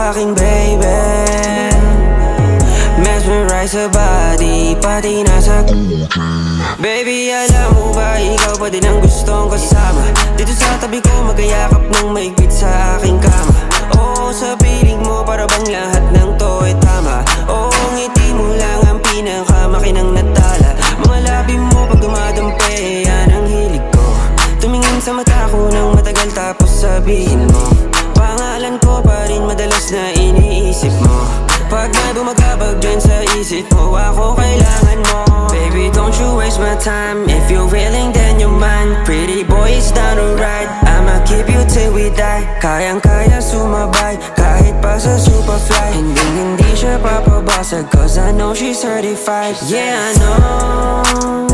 aking baby. Mesmerize sa body, pati nasa baby, alam mo ba, ikaw pa din ang gustong kasama. Dito sa tabi ko, magkayakap ng maigpit sa aking kama. Oo, sa piling mo, para bang lahat ng to ay tama. Oo, ngiti mo lang ang pinakamakinang natala. Mga labi mo pag dumadampi, yan ang hilig ko. Tumingin sa mata ko ng matagal tapos sabihin mo pangalan ko pa rin madalas na iniisip mo. Pag may bumagabag dyan sa isip mo, ako kailangan mo. Baby, don't you waste my time. If you're willing, then you're mine. Pretty boy, it's down to ride. I'ma keep you till we die. Kayang-kaya sumabay, kahit pa sa Superfly. Hindi siya papabasag, cause I know she's certified. Yeah, I know